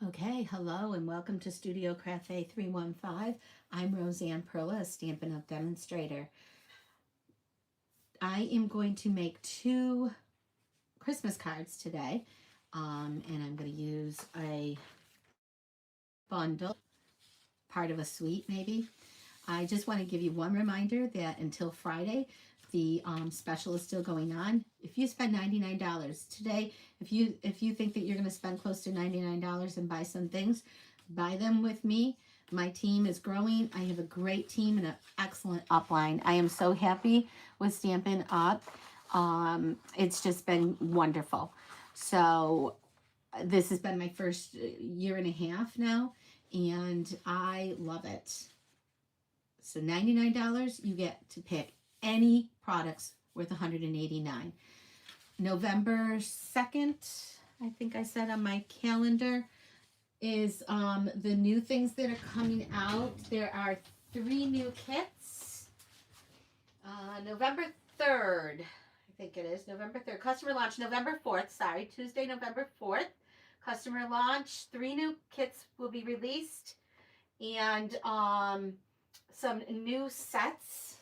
Okay, hello and welcome to Studio Cafe 315. I'm Roseanne Perla, a Stampin' Up! Demonstrator. I am going to make two Christmas cards today, and I'm going to use a bundle, part of a suite maybe. I just want to give you one reminder that until Friday, the special is still going on. If you spend $99 today, if you think that you're going to spend close to $99 and buy some things, buy them with me. My team is growing. I have a great team and an excellent upline. I am so happy with Stampin' Up. It's just been wonderful. So this has been my first year and a half now, and I love it. So $99, you get to pick any products worth $189. November 2nd, I think I said on my calendar, is the new things that are coming out. There are 3 new kits. November 3rd, I think it is, November 3rd. Customer launch November 4th, sorry, Tuesday, November 4th. Customer launch, 3 new kits will be released. And some new sets,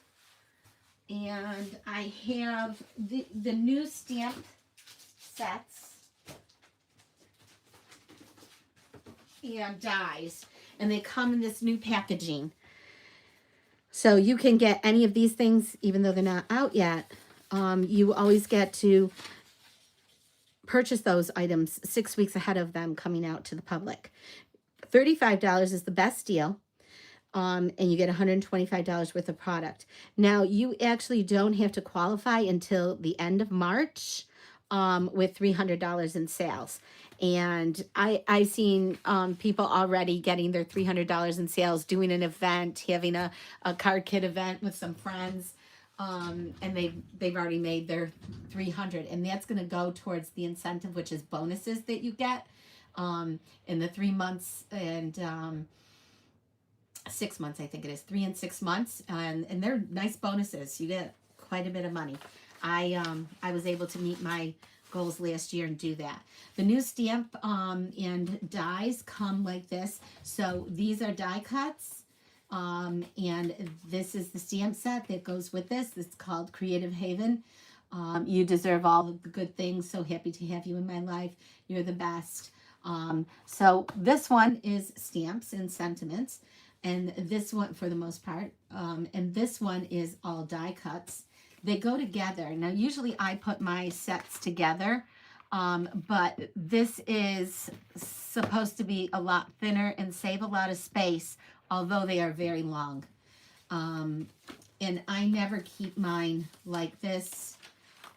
and I have the new stamp sets and dies, and they come in this new packaging. So you can get any of these things even though they're not out yet. You always get to purchase those items 6 weeks ahead of them coming out to the public. $35 is the best deal. And you get $125 worth of product. Now, you actually don't have to qualify until the end of March with $300 in sales. And I've seen people already getting their $300 in sales, doing an event, having a card kit event with some friends. And they've already made their 300, and that's going to go towards the incentive, which is bonuses that you get in the 3 months and 6 months, I think it is, 3 and 6 months, and they're nice bonuses. You get quite a bit of money. I was able to meet my goals last year and do that. The new stamp and dies come like this. So these are die cuts, and this is the stamp set that goes with this. It's called Creative Haven. You deserve all the good things. So happy to have you in my life. You're the best. So this one is stamps and sentiments. And this one, for the most part, and this one is all die cuts. They go together. Now, usually I put my sets together, but this is supposed to be a lot thinner and save a lot of space, although they are very long. And I never keep mine like this.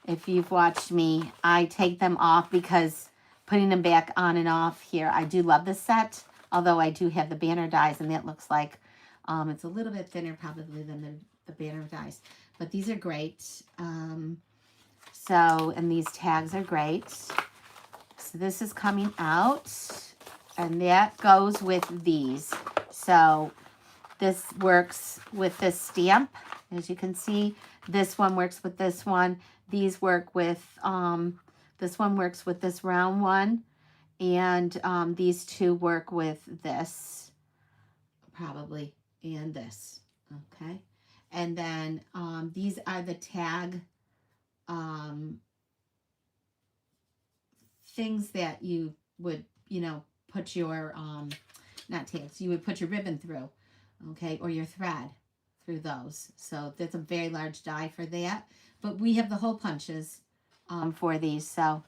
If you've watched me, I take them off because putting them back on and off here, I do love this set. Although I do have the banner dies, and that looks like it's a little bit thinner probably than the banner dies. But these are great. And these tags are great. So this is coming out, and that goes with these. So this works with this stamp, as you can see. This one works with this one. These work with, this one works with this round one. And these two work with this, probably, and this, okay? And then these are the tag things that you would, put your, not tags, you would put your ribbon through, okay? Or your thread through those. So that's a very large die for that. But we have the hole punches for these, so.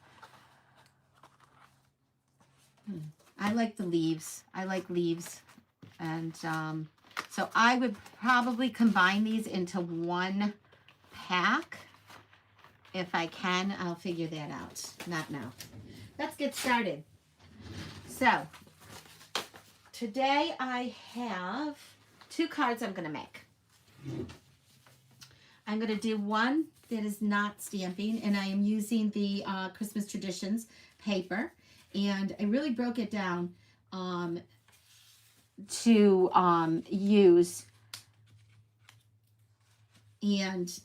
I like the leaves. I like leaves. And so I would probably combine these into one pack. If I can, I'll figure that out. Not now. Let's get started. So today I have 2 cards I'm going to make. I'm going to do one that is not stamping, and I am using the Christmas Traditions paper. And I really broke it down to use. And,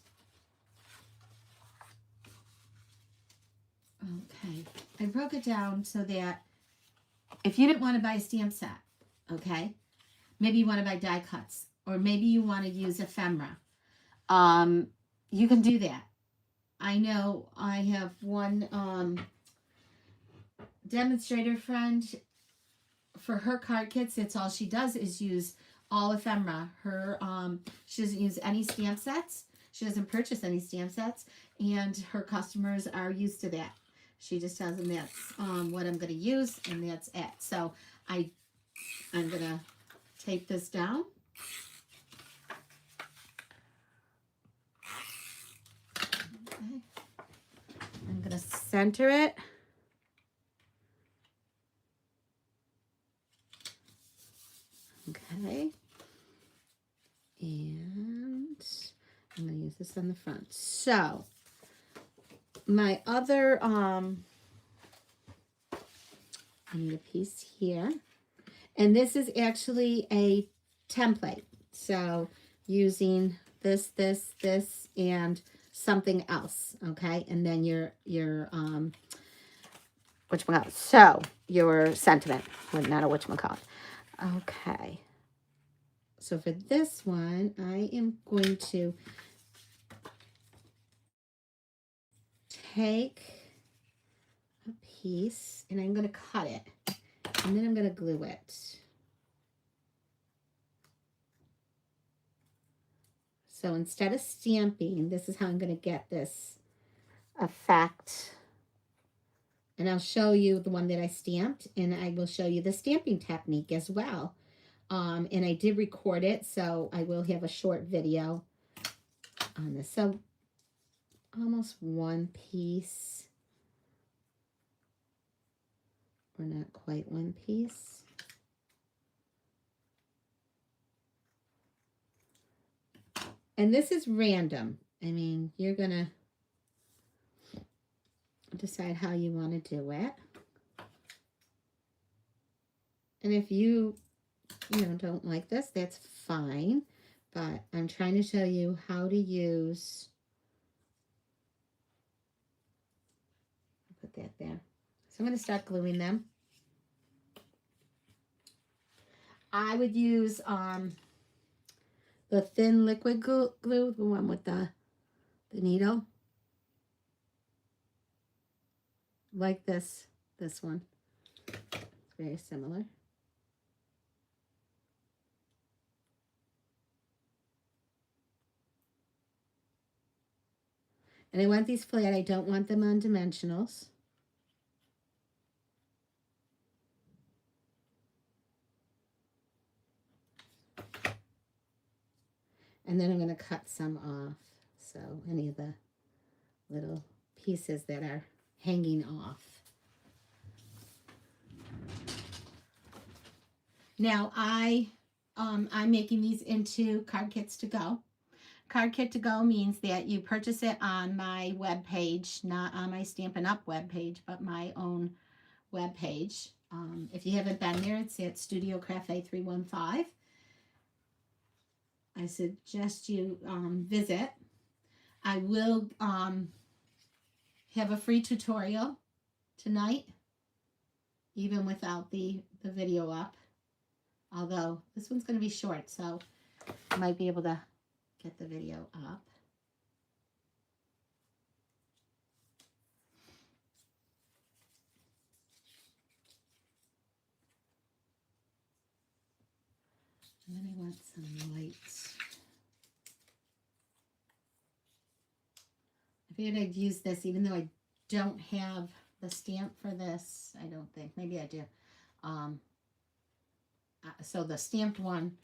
okay, I broke it down so that if you didn't want to buy a stamp set, okay, maybe you want to buy die cuts, or maybe you want to use ephemera, you can do that. I know I have one demonstrator friend. For her card kits, it's all she does is use all ephemera. She doesn't use any stamp sets. She doesn't purchase any stamp sets, and her customers are used to that. She just tells them that's what I'm going to use, and that's it. So I'm going to tape this down. Okay. I'm going to center it. Okay. And I'm going to use this on the front. So my other, I need a piece here. And this is actually a template. So using this, and something else. Okay. And then your whatchamacallit. So your sentiment, well, not a whatchamacallit. Okay. So for this one, I am going to take a piece and I'm going to cut it, and then I'm going to glue it. So instead of stamping, this is how I'm going to get this effect. And I'll show you the one that I stamped, and I will show you the stamping technique as well. And I did record it, so I will have a short video on this. So almost one piece, or not quite one piece. And this is random. I mean, you're gonna decide how you want to do it. And if you don't like this, that's fine. But I'm trying to show you how to use, put that there. So I'm going to start gluing them. I would use the thin liquid glue, the one with the needle. Like this one. It's very similar. And I want these flat. I don't want them on dimensionals. And then I'm going to cut some off. So any of the little pieces that are hanging off. Now I'm making these into card kits to go. Card kit to go means that you purchase it on my web page, not on my Stampin' Up web page, but my own web page. If you haven't been there, it's at Studio Cafe 315. I suggest you visit. I will have a free tutorial tonight, even without the video up. Although this one's going to be short, so I might be able to get the video up. And then I want some lights. I figured I'd use this, even though I don't have the stamp for this. I don't think. Maybe I do. So the stamped one,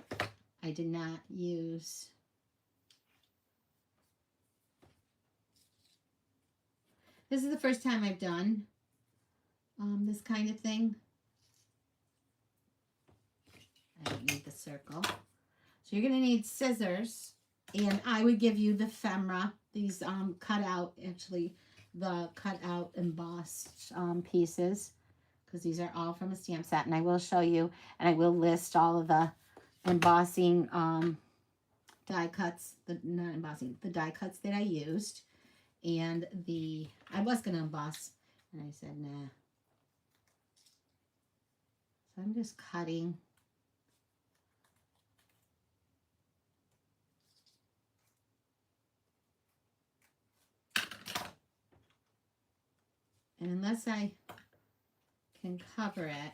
I did not use. This is the first time I've done this kind of thing. I don't need the circle. So you're going to need scissors, and I would give you the ephemera, these cut out, actually the cut out embossed pieces, because these are all from a stamp set, and I will show you, and I will list all of the embossing die cuts, not embossing, the die cuts that I used, and I was going to emboss, and I said, nah. So I'm just cutting. And unless I can cover it,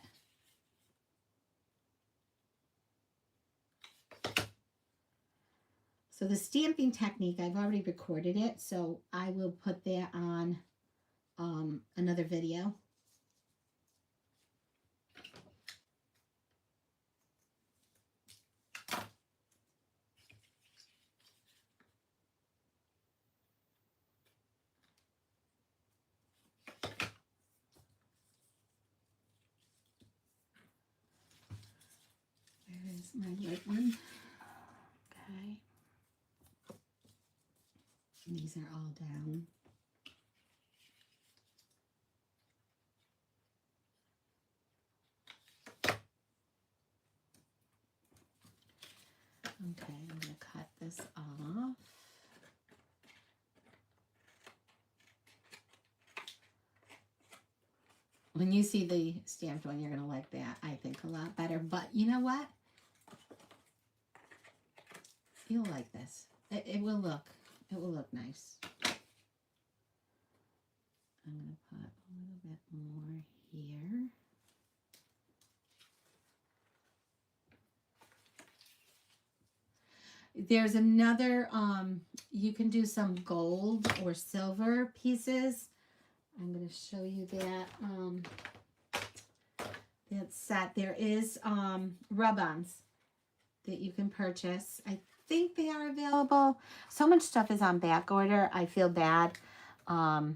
so the stamping technique, I've already recorded it, so I will put that on another video. Where is my red one? Okay. These are all down. Okay, I'm going to cut this off. When you see the stamped one, you're going to like that, I think, a lot better. But you know what? You'll like this. It will look nice. I'm going to put a little bit more here. There's another, you can do some gold or silver pieces. I'm going to show you that, that set. There is rub-ons that you can purchase. I think they are available. So much stuff is on back order. I feel bad. The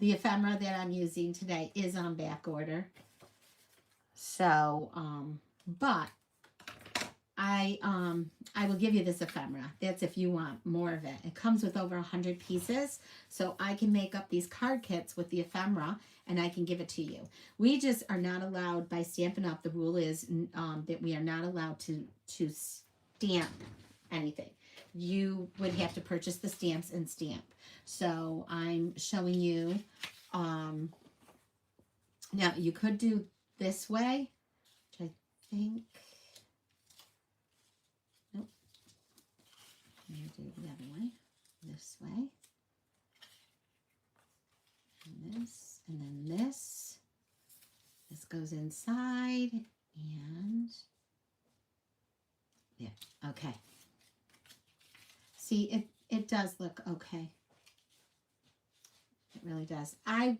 ephemera that I'm using today is on back order. So, but I will give you this ephemera. That's if you want more of it. It comes with over 100 pieces, so I can make up these card kits with the ephemera, and I can give it to you. We just are not allowed by Stampin' Up. The rule is that we are not allowed to stamp anything. You would have to purchase the stamps and stamp. So I'm showing you. Now you could do this way, which I think. Nope. I'm going to do the other way. This way. And this. And then this. This goes inside. And yeah. Okay. See, it does look okay. It really does. I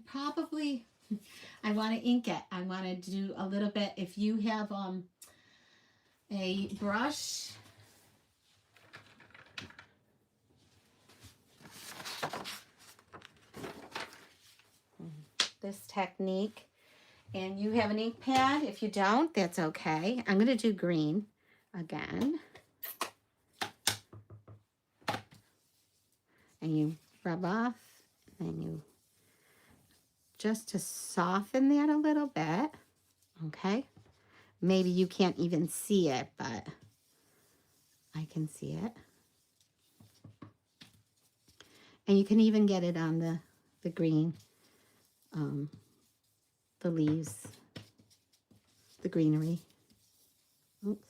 want to ink it. I want to do a little bit. If you have a brush, this technique, and you have an ink pad. If you don't, that's okay. I'm going to do green again. And you rub off, and you just to soften that a little bit, okay? Maybe you can't even see it, but I can see it. And you can even get it on the green, the leaves, the greenery. Oops.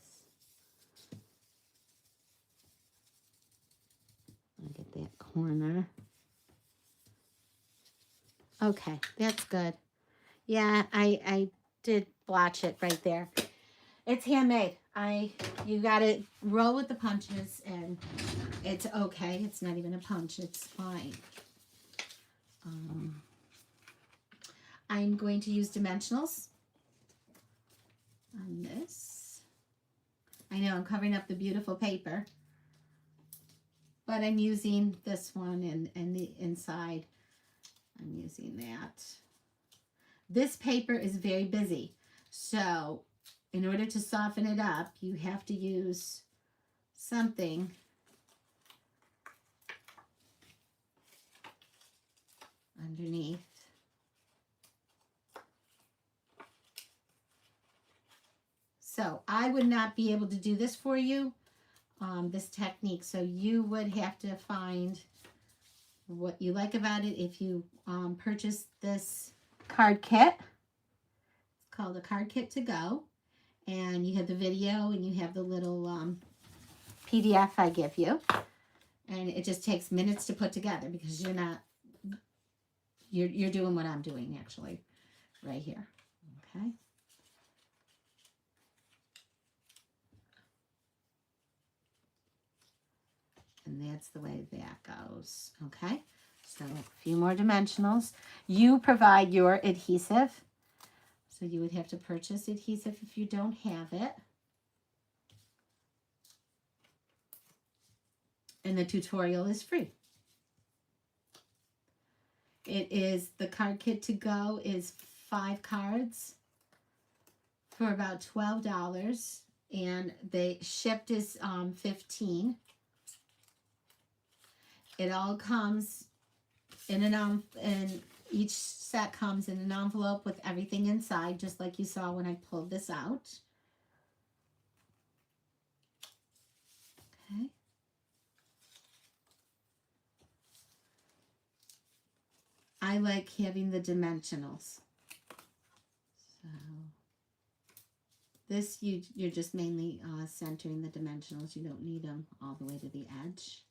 I'll get that corner. Okay, that's good. Yeah, I did blotch it right there. It's handmade. You gotta roll with the punches, and it's okay. It's not even a punch. It's fine. I'm going to use dimensionals on this. I know I'm covering up the beautiful paper, but I'm using this one, and the inside, I'm using that. This paper is very busy, so in order to soften it up, you have to use something underneath. So I would not be able to do this for you, this technique. So you would have to find what you like about it. If you purchase this card kit, it's called a card kit to go. And you have the video and you have the little PDF I give you. And it just takes minutes to put together because you're doing what I'm doing actually right here. Okay. And that's the way that goes. Okay. So a few more dimensionals. You provide your adhesive. So you would have to purchase adhesive if you don't have it. And the tutorial is free. It is, the card kit to go is 5 cards for about $12. And they shipped is $15. It all comes in an and each set comes in an envelope with everything inside, just like you saw when I pulled this out. Okay. I like having the dimensionals. So this, you're just mainly centering the dimensionals. You don't need them all the way to the edge.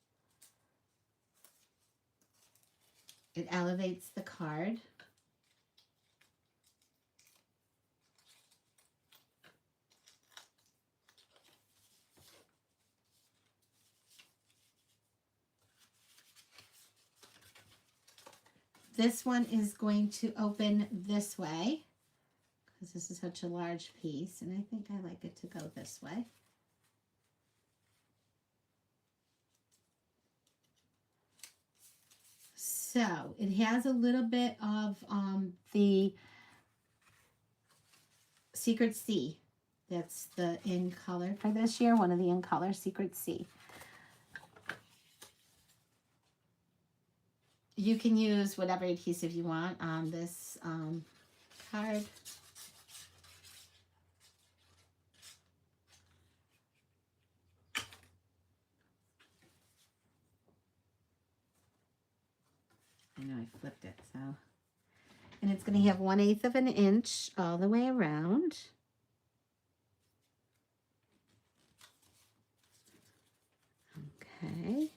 It elevates the card. This one is going to open this way because this is such a large piece, and I think I like it to go this way. So it has a little bit of the Secret C. That's the in color for this year, one of the in color, Secret C. You can use whatever adhesive you want on this card. I know I flipped it, so. And it's going to have 1/8 of an inch all the way around. Okay.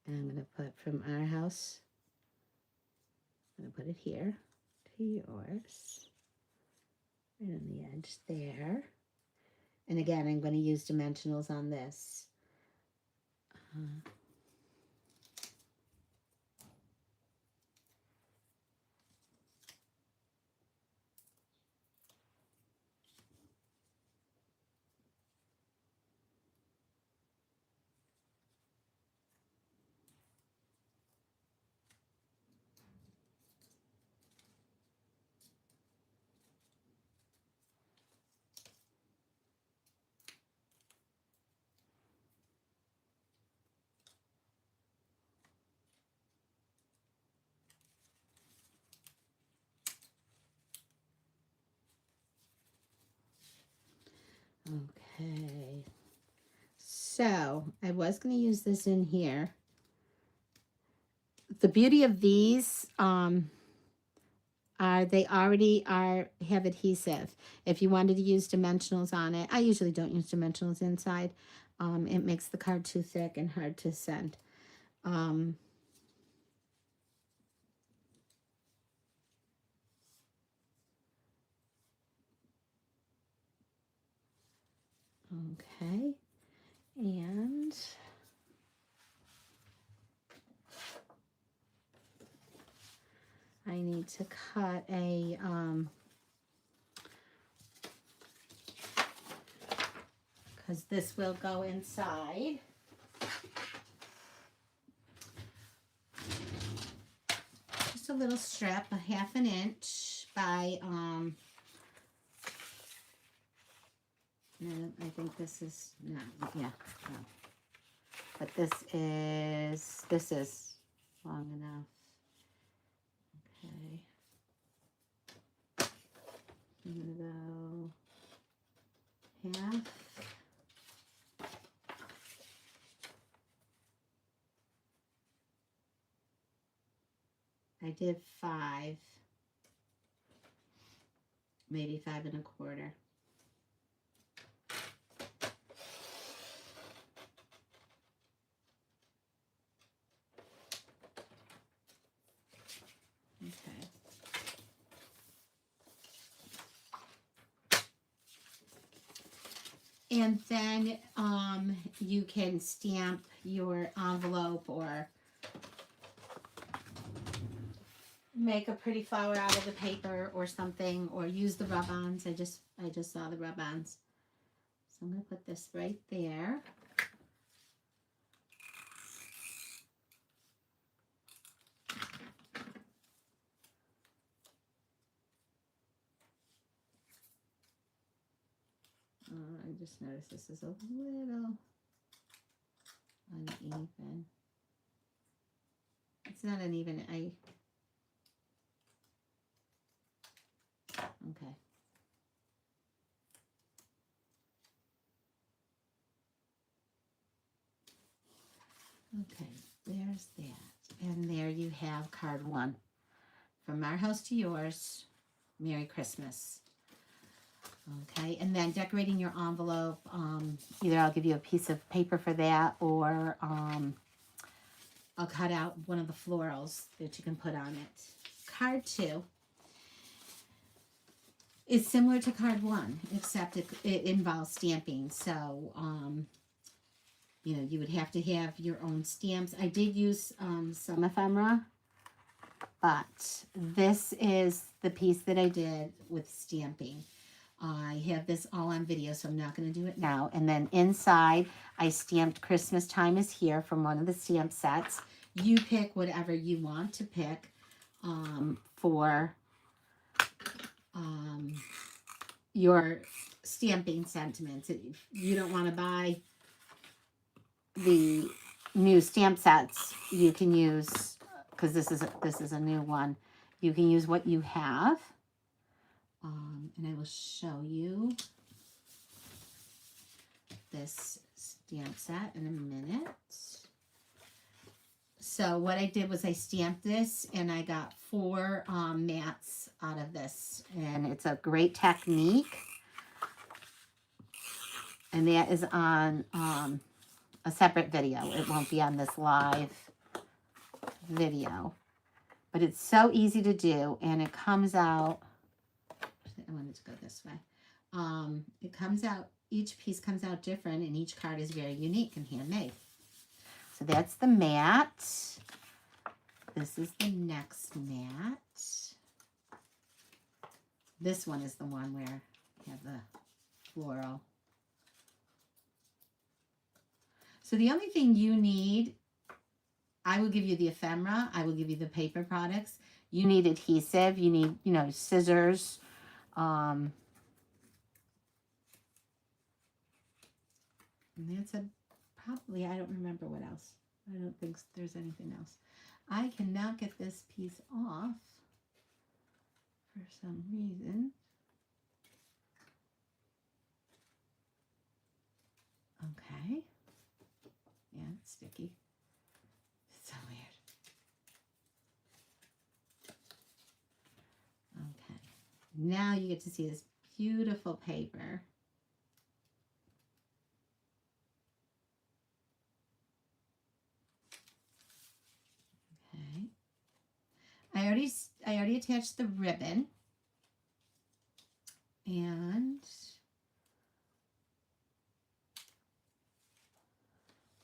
And I'm going to put from our house, I'm going to put it here to yours, right on the edge there. And again, I'm going to use dimensionals on this. Okay, so I was going to use this in here. The beauty of these are they already have adhesive. If you wanted to use dimensionals on it, I usually don't use dimensionals inside. It makes the card too thick and hard to send. Okay, and I need to cut a because this will go inside. Just a little strip, a 1/2 inch by I think this is no, yeah, no. But this is long enough. Okay. I'm gonna go 1/2. I did 5, maybe 5 1/4. Okay. And then you can stamp your envelope or make a pretty flower out of the paper or something, or use the rub-ons. I just saw the rub-ons. So I'm going to put this right there. I just noticed this is a little uneven. It's not uneven. Okay. Okay, there's that. And there you have card 1. From our house to yours, Merry Christmas. Okay, and then decorating your envelope, either I'll give you a piece of paper for that, or I'll cut out one of the florals that you can put on it. Card 2 is similar to card 1, except it involves stamping. So, you know, you would have to have your own stamps. I did use some ephemera, but this is the piece that I did with stamping. I have this all on video, so I'm not going to do it now. And then inside, I stamped Christmas Time is Here from one of the stamp sets. You pick whatever you want to pick for your stamping sentiments. If you don't want to buy the new stamp sets, you can use, because this is a new one, you can use what you have. And I will show you this stamp set in a minute. So what I did was I stamped this, and I got 4 mats out of this, and it's a great technique. And that is on a separate video. It won't be on this live video, but it's so easy to do, and it comes out. I wanted to go this way. It comes out, each piece comes out different, and each card is very unique and handmade. So that's the mat. This is the next mat. This one is the one where you have the floral. So the only thing you need, I will give you the ephemera, I will give you the paper products. You need adhesive, you need, you know, scissors. And that's probably, I don't remember what else. I don't think there's anything else. I cannot get this piece off for some reason. Okay. Yeah, it's sticky. It's so weird. Okay. Now you get to see this beautiful paper. Okay. I already attached the ribbon. And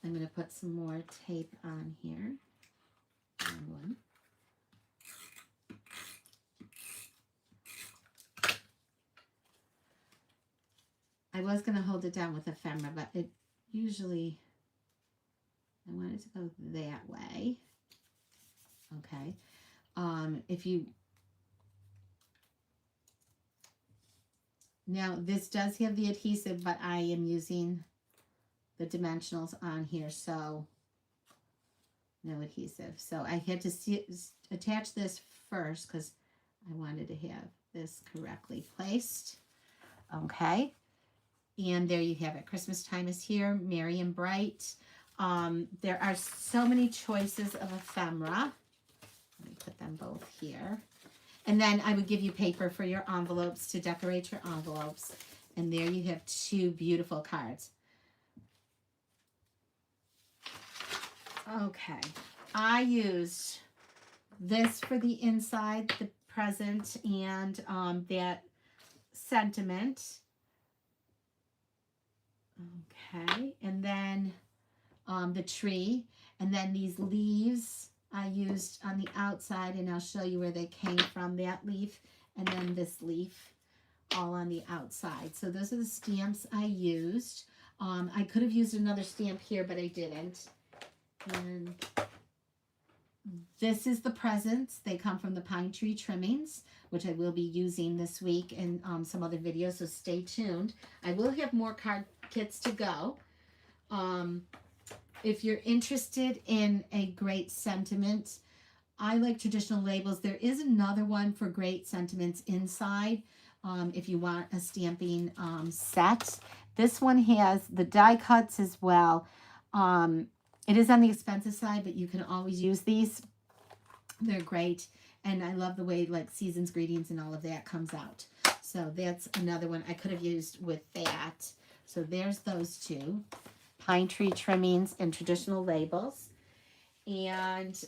I'm going to put some more tape on here. One. I was going to hold it down with ephemera, but it usually, I want it to go that way. Okay. If you, now this does have the adhesive, but I am using the dimensionals on here, so no adhesive. So I had to attach this first because I wanted to have this correctly placed. Okay. And there you have it. Christmas Time is Here, Merry and Bright. There are so many choices of ephemera. Let me put them both here. And then I would give you paper for your envelopes to decorate your envelopes. And there you have 2 beautiful cards. Okay, I used this for the inside, the present, and that sentiment. Okay, and then the tree, and then these leaves I used on the outside, and I'll show you where they came from, that leaf, and then this leaf, all on the outside. So those are the stamps I used. I could have used another stamp here, but I didn't. And this is the presents. They come from the pine tree trimmings, which I will be using this week in some other videos, so stay tuned. I will have more card kits to go. If you're interested in a great sentiment, I like traditional labels. There is another one for great sentiments inside if you want a stamping set. This one has the die cuts as well. It is on the expensive side, but you can always use these. They're great. And I love the way like season's greetings and all of that comes out. So that's another one I could have used with that. So there's those 2. Pine tree trimmings and traditional labels. And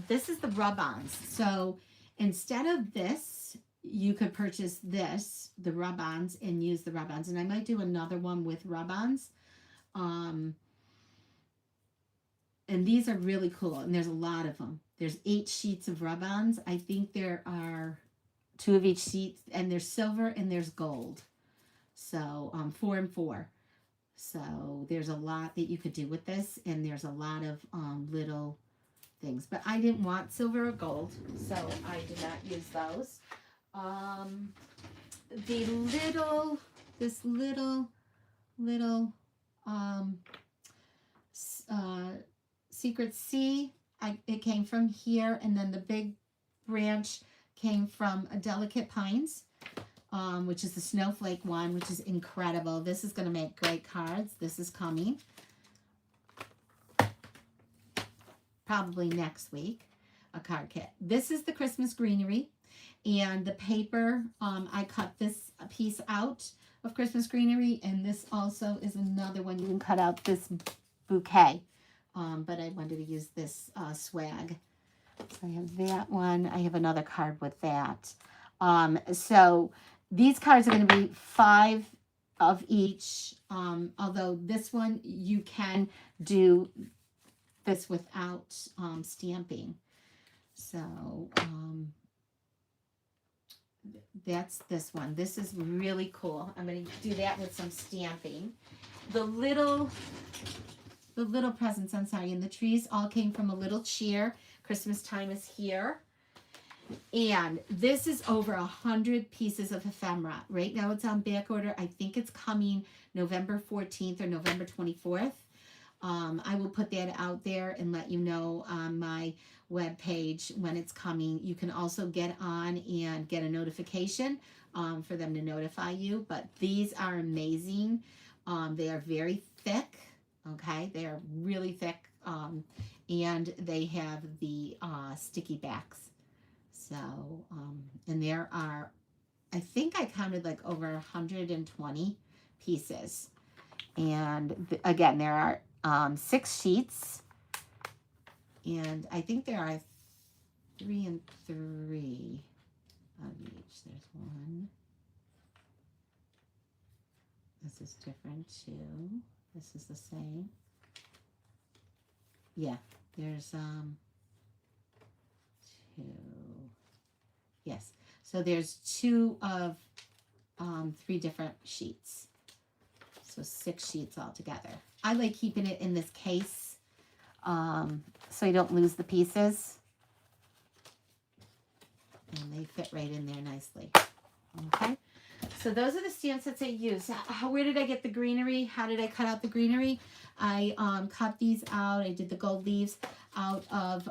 this is the rub-ons. So instead of this, you could purchase this, the rub-ons, and use the rub-ons. And I might do another one with rub-ons. And these are really cool, and there's a lot of them. There's 8 sheets of rub-ons. I think there are 2 of each sheet, and there's silver and there's gold. So 4 and 4. So there's a lot that you could do with this, and there's a lot of little things. But I didn't want silver or gold, so I did not use those. This little Secret C, it came from here, and then the big branch came from a Delicate Pines, which is the snowflake one, which is incredible. This is going to make great cards. This is coming probably next week, a card kit. This is the Christmas greenery, and the paper, I cut this piece out of Christmas greenery, and this also is another one. You can cut out this bouquet. But I wanted to use this swag. So I have that one. I have another card with that. So these cards are going to be 5 of each. Although this one, you can do this without stamping. So that's this one. This is really cool. I'm going to do that with some stamping. The little presents, I'm sorry, and the trees all came from a little cheer. Christmas time is here. And this is over 100 pieces of ephemera. Right now it's on back order. I think it's coming November 14th or November 24th. I will put that out there and let you know on my webpage when it's coming. You can also get on and get a notification for them to notify you. But these are amazing. They are very thick. Okay, they are really thick, and they have the sticky backs. So, and there are, I think I counted like over 120 pieces. And again, there are 6 sheets, and I think there are 3 and 3 of each. There's one. This is different too. This is the same. Yeah, there's 2. Yes, so there's 2 of 3 different sheets. So 6 sheets altogether. I like keeping it in this case so you don't lose the pieces. And they fit right in there nicely. Okay. So those are the stamp sets I use. Where did I get the greenery? How did I cut out the greenery? I cut these out. I did the gold leaves out of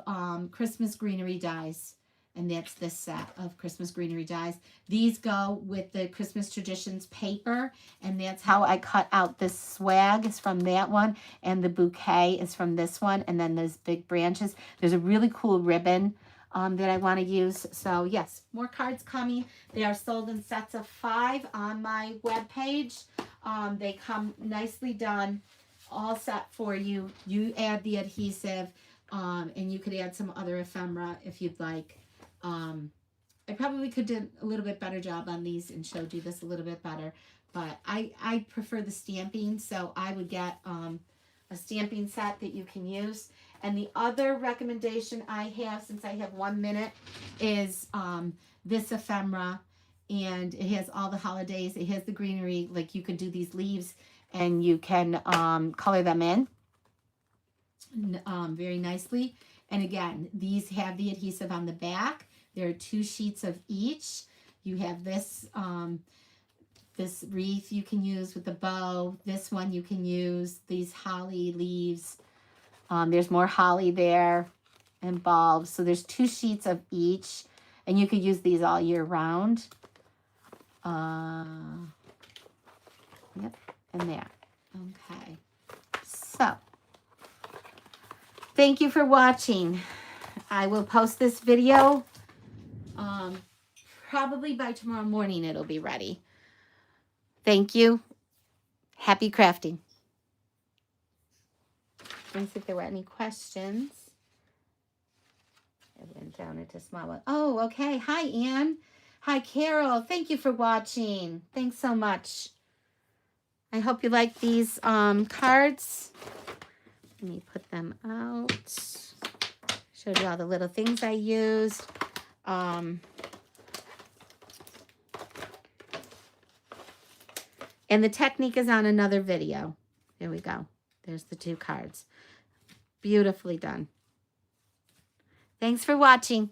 Christmas greenery dies. And that's this set of Christmas greenery dies. These go with the Christmas Traditions paper. And that's how I cut out this swag is from that one. And the bouquet is from this one. And then those big branches. There's a really cool ribbon that I want to use. So yes, more cards coming. They are sold in sets of 5 on my webpage. They come nicely done, all set for you. You add the adhesive, and you could add some other ephemera if you'd like. I probably could do a little bit better job on these and showed you this a little bit better, but I prefer the stamping, so I would get a stamping set that you can use. And the other recommendation I have, since I have 1 minute, is this ephemera, and it has all the holidays. It has the greenery, like you can do these leaves and you can color them in very nicely. And again, these have the adhesive on the back. There are 2 sheets of each. You have this this wreath you can use with the bow. This one you can use these holly leaves. There's more holly there and bulbs. So there's 2 sheets of each, and you could use these all year round. Yep, and there. Okay. So, thank you for watching. I will post this video. Probably by tomorrow morning it'll be ready. Thank you. Happy crafting. Let me see if there were any questions. I went down into small one. Oh, okay. Hi, Anne. Hi, Carol. Thank you for watching. Thanks so much. I hope you like these cards. Let me put them out. Showed you all the little things I used. And the technique is on another video. There we go. There's the 2 cards. Beautifully done. Thanks for watching.